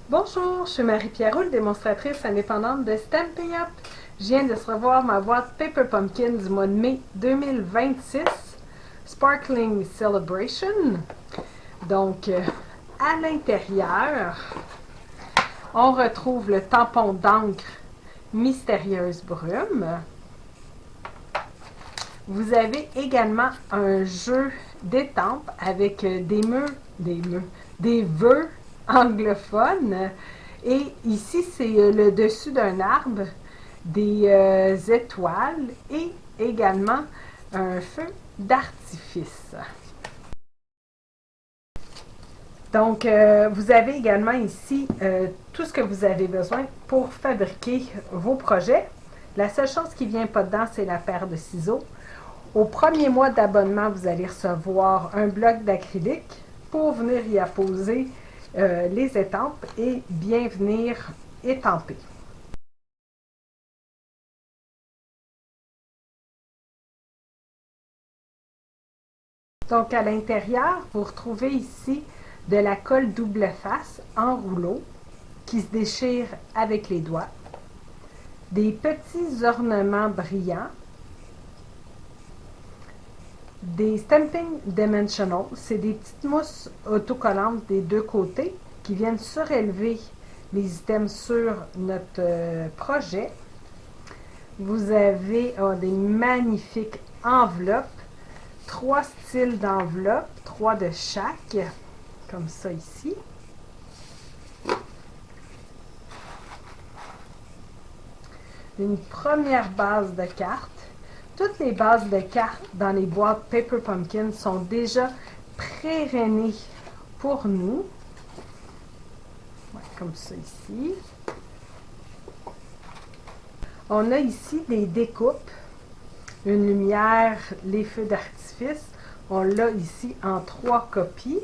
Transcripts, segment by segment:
Bonjour, je suis Marie-Pierre Roux, démonstratrice indépendante de Stampin' Up. Je viens de recevoir ma boîte Paper Pumpkin du mois de mai 2026, Sparkling Celebration. Donc, à l'intérieur, on retrouve le tampon d'encre Mystérieuse Brume. Vous avez également un jeu d'étampes avec des vœux anglophones. Et ici, c'est le dessus d'un arbre, des étoiles et également un feu d'artifice. Donc, vous avez également ici tout ce que vous avez besoin pour fabriquer vos projets. La seule chose qui ne vient pas dedans, c'est la paire de ciseaux. Au premier mois d'abonnement, vous allez recevoir un bloc d'acrylique pour venir y apposer les étampes et bien venir étamper. Donc, à l'intérieur, vous retrouvez ici de la colle double face en rouleau qui se déchire avec les doigts, des petits ornements brillants, des Stampin' Dimensional, c'est des petites mousses autocollantes des deux côtés qui viennent surélever les items sur notre projet. Vous avez des magnifiques enveloppes, 3 styles d'enveloppes, 3 de chaque, comme ça ici. Une première base de cartes. Toutes les bases de cartes dans les boîtes Paper Pumpkin sont déjà pré-rainées pour nous. Ouais, comme ça ici. On a ici des découpes, une lumière, les feux d'artifice. On l'a ici en 3 copies.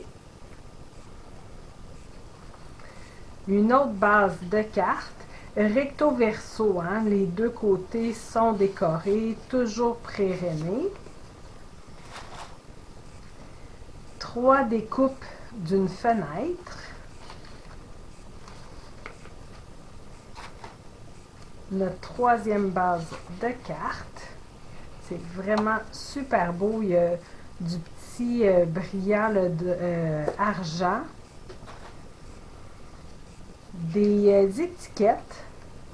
Une autre base de cartes, recto verso, hein, les deux côtés sont décorés, toujours pré-rainés. 3 découpes d'une fenêtre. Notre troisième base de cartes. C'est vraiment super beau. Il y a du petit brillant argent. Des étiquettes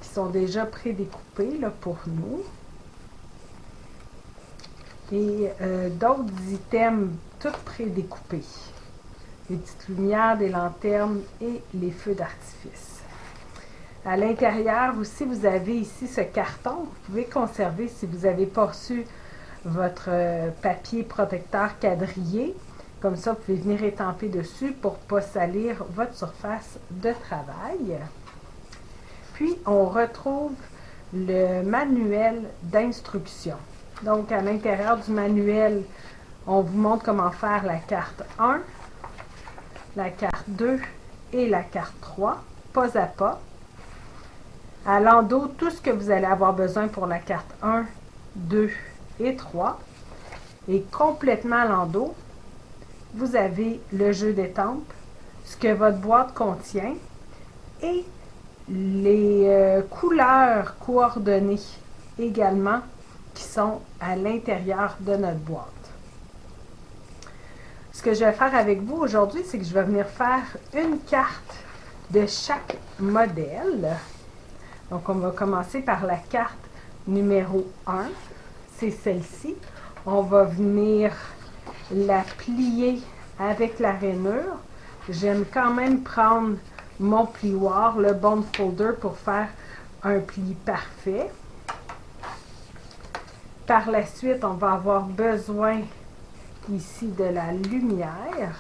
qui sont déjà prédécoupées là, pour nous. Et d'autres items toutes prédécoupés. Les petites lumières, des lanternes et les feux d'artifice. À l'intérieur aussi, vous avez ici ce carton. Vous pouvez conserver si vous n'avez pas reçu votre papier protecteur quadrillé. Comme ça, vous pouvez venir étamper dessus pour ne pas salir votre surface de travail. Puis, on retrouve le manuel d'instruction. Donc, à l'intérieur du manuel, on vous montre comment faire la carte 1, la carte 2 et la carte 3, pas à pas. À l'endos, tout ce que vous allez avoir besoin pour la carte 1, 2 et 3. Et complètement à l'endos, vous avez le jeu d'étampes, ce que votre boîte contient et les couleurs coordonnées également qui sont à l'intérieur de notre boîte. Ce que je vais faire avec vous aujourd'hui, c'est que je vais venir faire une carte de chaque modèle. Donc, on va commencer par la carte numéro 1. C'est celle-ci. On va venir la plier avec la rainure. J'aime quand même prendre mon plioir, le bond folder, pour faire un pli parfait. Par la suite, on va avoir besoin ici de la lumière.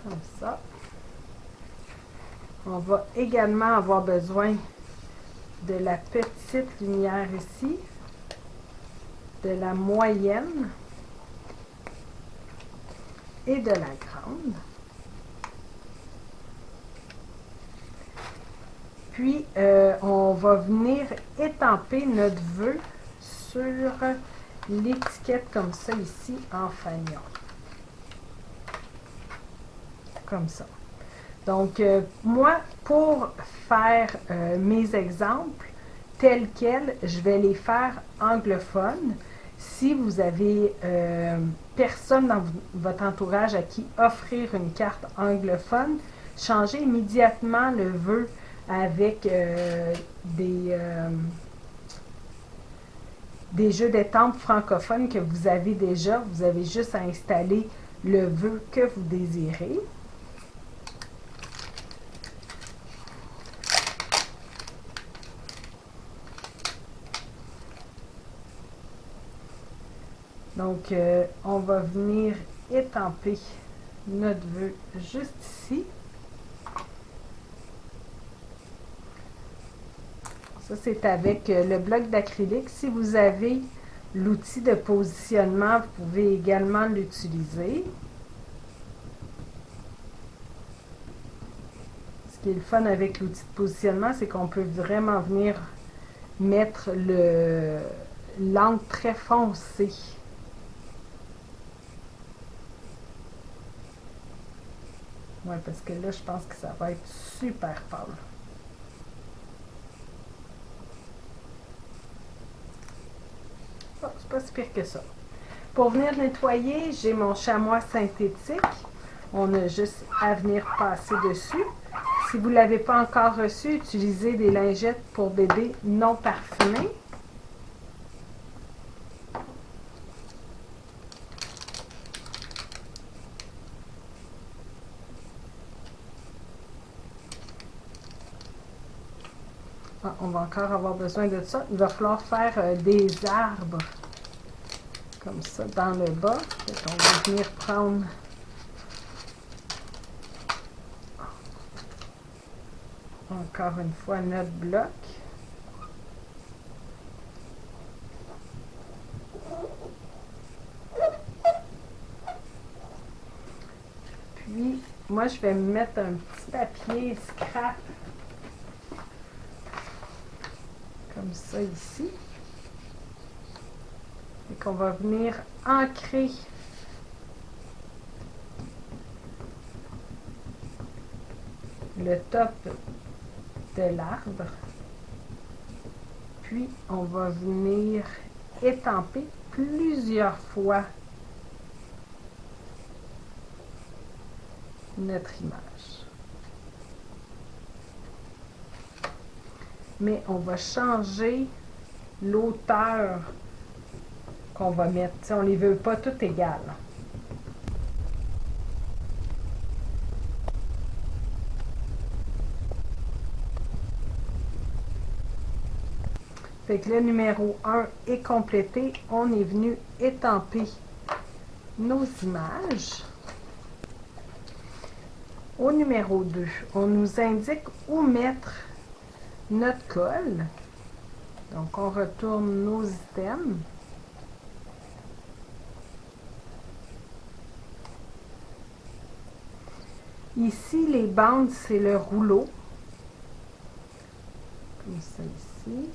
Comme ça. On va également avoir besoin de la petite lumière ici, de la moyenne et de la grande. Puis, on va venir étamper notre vœu sur l'étiquette comme ça ici en fanion. Comme ça. Donc, moi, pour faire mes exemples tels quels, je vais les faire anglophones. Si vous avez personne dans votre entourage à qui offrir une carte anglophone, changez immédiatement le vœu avec des jeux d'étampes francophones que vous avez déjà. Vous avez juste à installer le vœu que vous désirez. Donc, on va venir étamper notre vœu juste ici. Ça, c'est avec le bloc d'acrylique. Si vous avez l'outil de positionnement, vous pouvez également l'utiliser. Ce qui est le fun avec l'outil de positionnement, c'est qu'on peut vraiment venir mettre l'encre très foncée. Oui, parce que là, je pense que ça va être super pâle. Oh, c'est pas si pire que ça. Pour venir nettoyer, j'ai mon chamois synthétique. On a juste à venir passer dessus. Si vous ne l'avez pas encore reçu, utilisez des lingettes pour bébé non parfumées. Ah, on va encore avoir besoin de ça. Il va falloir faire des arbres comme ça dans le bas. On va venir prendre encore une fois notre bloc. Puis, moi, je vais mettre un petit papier scrap comme ça ici. Et qu'on va venir ancrer le top de l'arbre. Puis, on va venir étamper plusieurs fois notre image. Mais on va changer l'auteur qu'on va mettre. T'sais, on ne les veut pas toutes égales. Fait que le numéro 1 est complété. On est venu étamper nos images. Au numéro 2, on nous indique où mettre notre colle. Donc, on retourne nos items. Ici, les bandes, c'est le rouleau. Comme ça ici.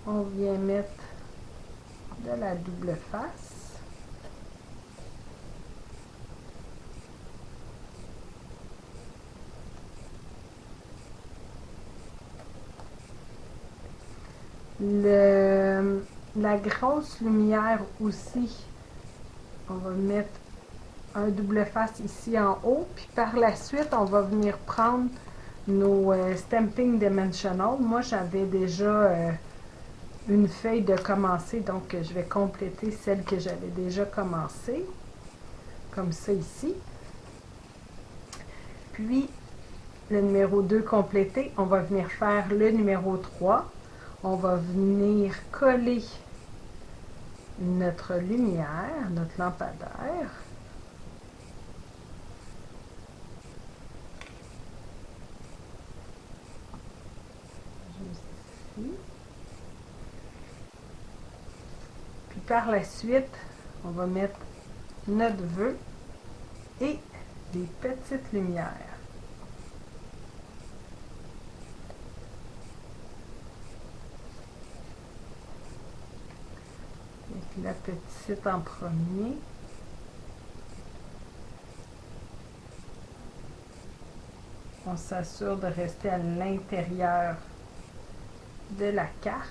On vient mettre de la double face. La grosse lumière aussi, on va mettre un double face ici en haut, puis par la suite, on va venir prendre nos Stamping Dimensional. Moi, j'avais déjà une feuille de commencer, donc je vais compléter celle que j'avais déjà commencée, comme ça ici. Puis, le numéro 2 complété, on va venir faire le numéro 3. On va venir coller notre lumière, notre lampadaire. Juste ici. Puis par la suite, on va mettre notre vœu et des petites lumières. la petite en premier. On s'assure de rester à l'intérieur de la carte.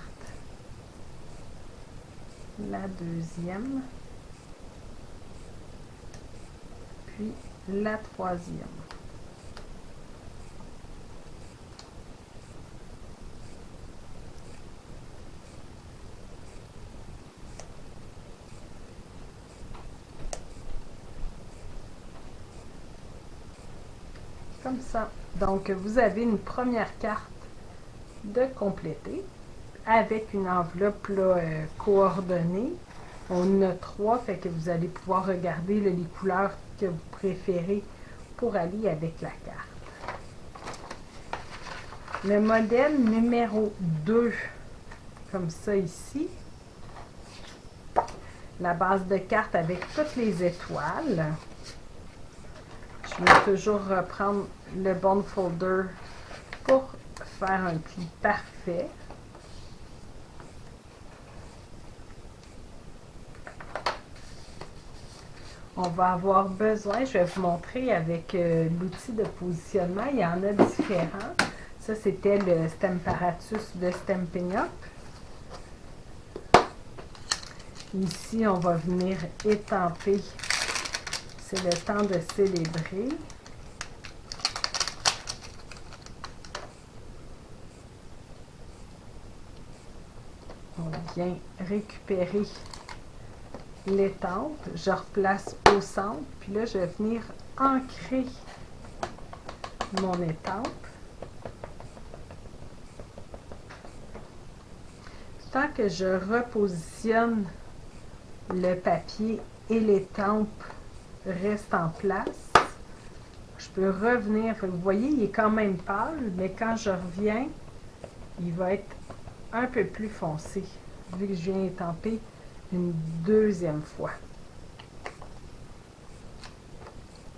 La deuxième. Puis la troisième. Comme ça. Donc, vous avez une première carte de compléter avec une enveloppe là, coordonnée. On en a 3, fait que vous allez pouvoir regarder là, les couleurs que vous préférez pour aller avec la carte. Le modèle numéro 2, comme ça ici. La base de carte avec toutes les étoiles. Je vais toujours reprendre le bond folder pour faire un pli parfait. On va avoir besoin, je vais vous montrer avec l'outil de positionnement, il y en a différents. Ça, c'était le Stamparatus de Stampin' Up. Ici, on va venir étamper. C'est le temps de célébrer. On vient récupérer l'étampe. Je replace au centre. Puis là, je vais venir ancrer mon étampe. Tant que je repositionne le papier et l'étampe reste en place, je peux revenir. Vous voyez, il est quand même pâle, mais quand je reviens, il va être un peu plus foncé, vu que je viens étamper une deuxième fois.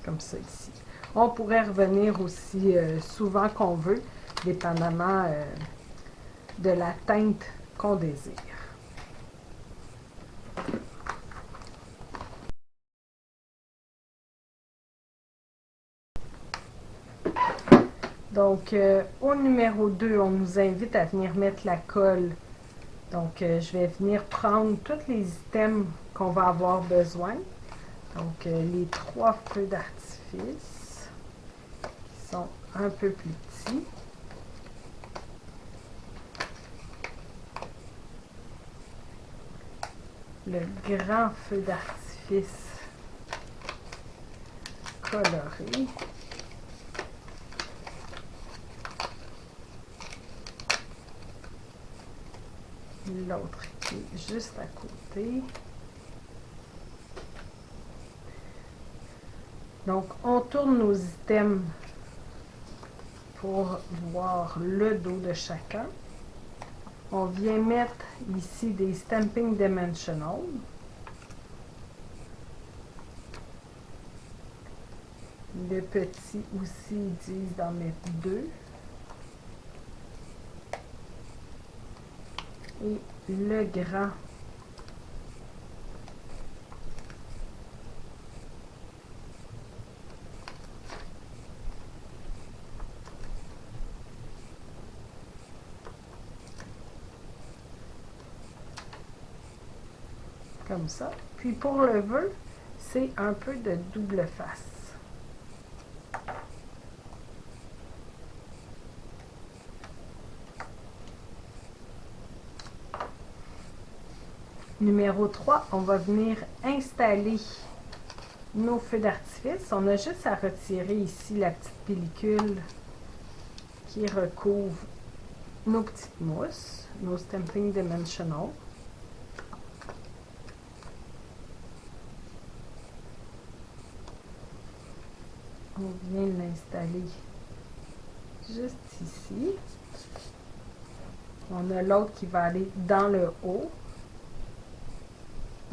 Comme ça ici. On pourrait revenir aussi souvent qu'on veut, dépendamment de la teinte qu'on désire. Donc, au numéro 2, on nous invite à venir mettre la colle. Donc, je vais venir prendre tous les items qu'on va avoir besoin. Donc, les 3 feux d'artifice qui sont un peu plus petits. Le grand feu d'artifice coloré. L'autre qui est juste à côté. Donc, on tourne nos items pour voir le dos de chacun. On vient mettre ici des Stamping Dimensional. Le petit aussi, ils disent d'en mettre 2. Et le grand. Comme ça. Puis pour le vœu, c'est un peu de double face. Numéro 3, on va venir installer nos feux d'artifice. On a juste à retirer ici la petite pellicule qui recouvre nos petites mousses, nos Stamping Dimensional. On vient l'installer juste ici. On a l'autre qui va aller dans le haut.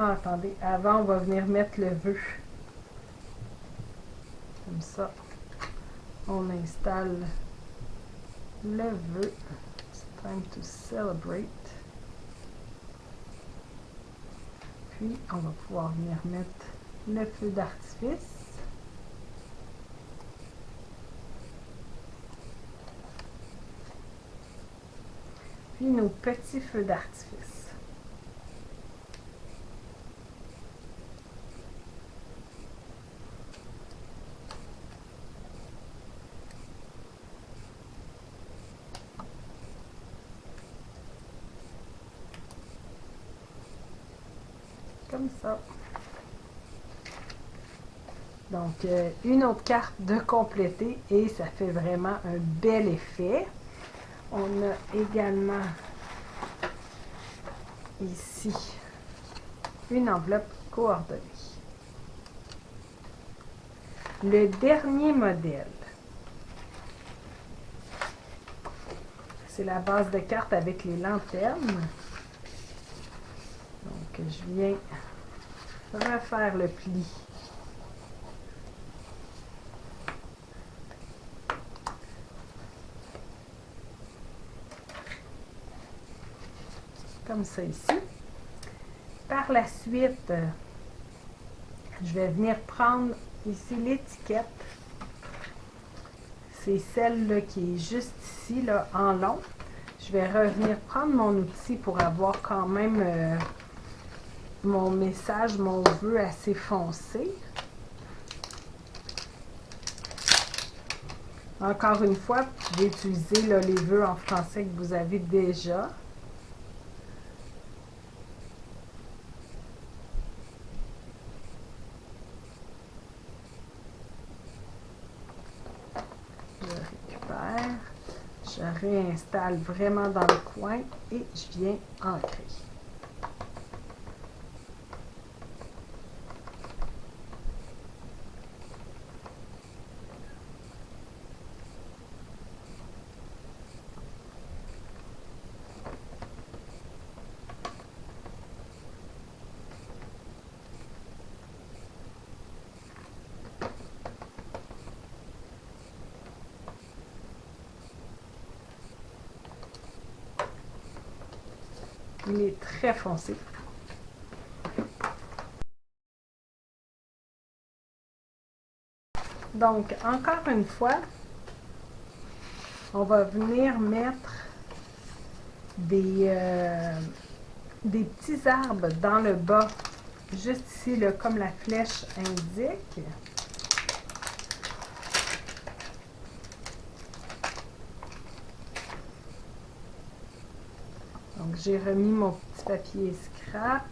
Ah, attendez, avant, on va venir mettre le vœu. Comme ça, on installe le vœu. It's time to celebrate. Puis, on va pouvoir venir mettre le feu d'artifice. Puis, nos petits feux d'artifice. Comme ça. Donc, une autre carte de compléter et ça fait vraiment un bel effet. On a également ici une enveloppe coordonnée. Le dernier modèle, c'est la base de cartes avec les lanternes. Donc, je viens refaire le pli. Comme ça ici. Par la suite, je vais venir prendre ici l'étiquette. C'est celle-là qui est juste ici, là, en long. Je vais revenir prendre mon outil pour avoir quand même mon message, mon vœu assez foncé. Encore une fois, vous pouvez utiliser là, les vœux en français que vous avez déjà. Je récupère, je réinstalle vraiment dans le coin et je viens ancrer. Il est très foncé. Donc, encore une fois, on va venir mettre des petits arbres dans le bas, juste ici, là, comme la flèche indique. Donc, j'ai remis mon petit papier scrap.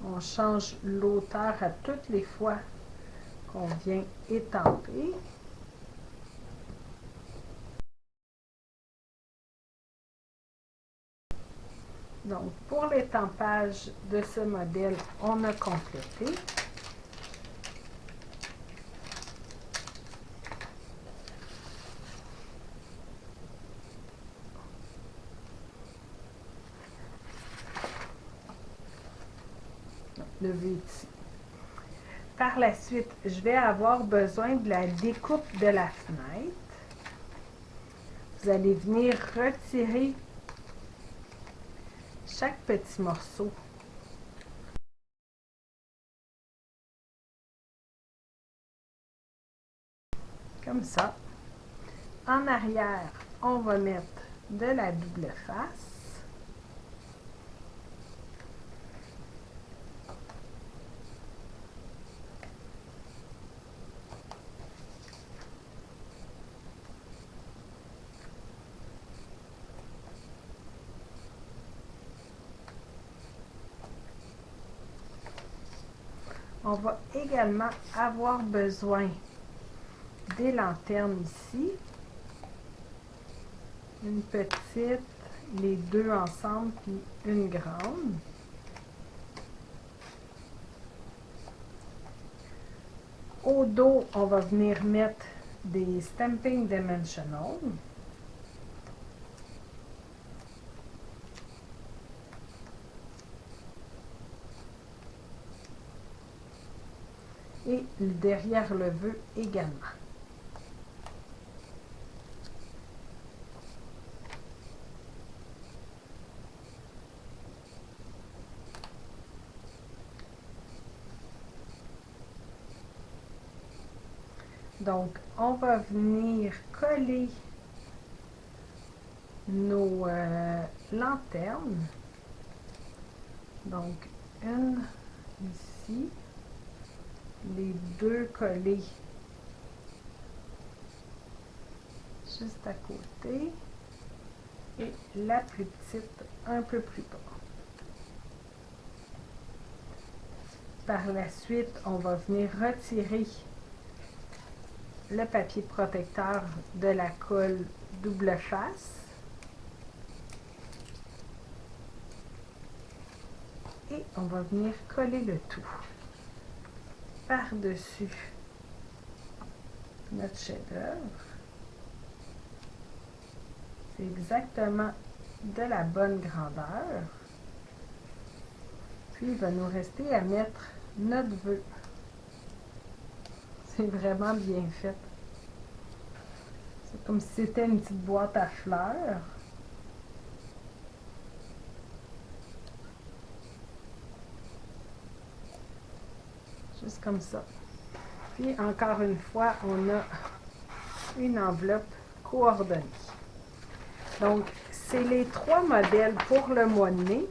On change l'auteur à toutes les fois qu'on vient étamper. Donc, pour l'étampage de ce modèle, on a complété. Le vœu ici. Par la suite, je vais avoir besoin de la découpe de la fenêtre. Vous allez venir retirer chaque petit morceau. Comme ça. En arrière, on va mettre de la double face. On va également avoir besoin des lanternes ici. Une petite, les deux ensemble, puis une grande. Au dos, on va venir mettre des Stamping Dimensional. Et derrière le vœu également. Donc, on va venir coller nos lanternes. Donc, une ici, les deux collés juste à côté et la plus petite un peu plus bas. Par la suite, on va venir retirer le papier protecteur de la colle double face et on va venir coller le tout par-dessus notre chef-d'œuvre. C'est exactement de la bonne grandeur. Puis il va nous rester à mettre notre vœu. C'est vraiment bien fait. C'est comme si c'était une petite boîte à fleurs. Juste comme ça. Puis encore une fois, on a une enveloppe coordonnée. Donc, c'est les 3 modèles pour le mois de mai.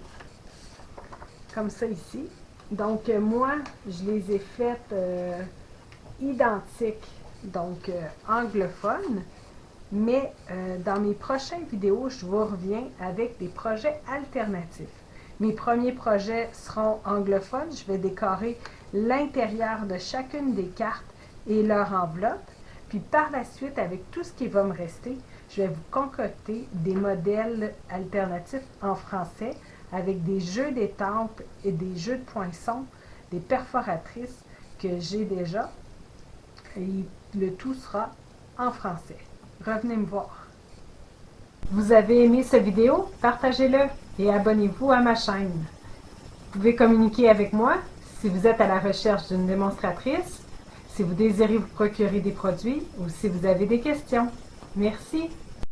Comme ça ici. Donc, moi, je les ai faites identiques, donc anglophones. Mais dans mes prochaines vidéos, je vous reviens avec des projets alternatifs. Mes premiers projets seront anglophones. Je vais décorer l'intérieur de chacune des cartes et leur enveloppe. Puis par la suite, avec tout ce qui va me rester, je vais vous concocter des modèles alternatifs en français avec des jeux d'étampes et des jeux de poinçons, des perforatrices que j'ai déjà. Et le tout sera en français. Revenez me voir. Vous avez aimé cette vidéo? Partagez-le et abonnez-vous à ma chaîne. Vous pouvez communiquer avec moi si vous êtes à la recherche d'une démonstratrice, si vous désirez vous procurer des produits ou si vous avez des questions. Merci.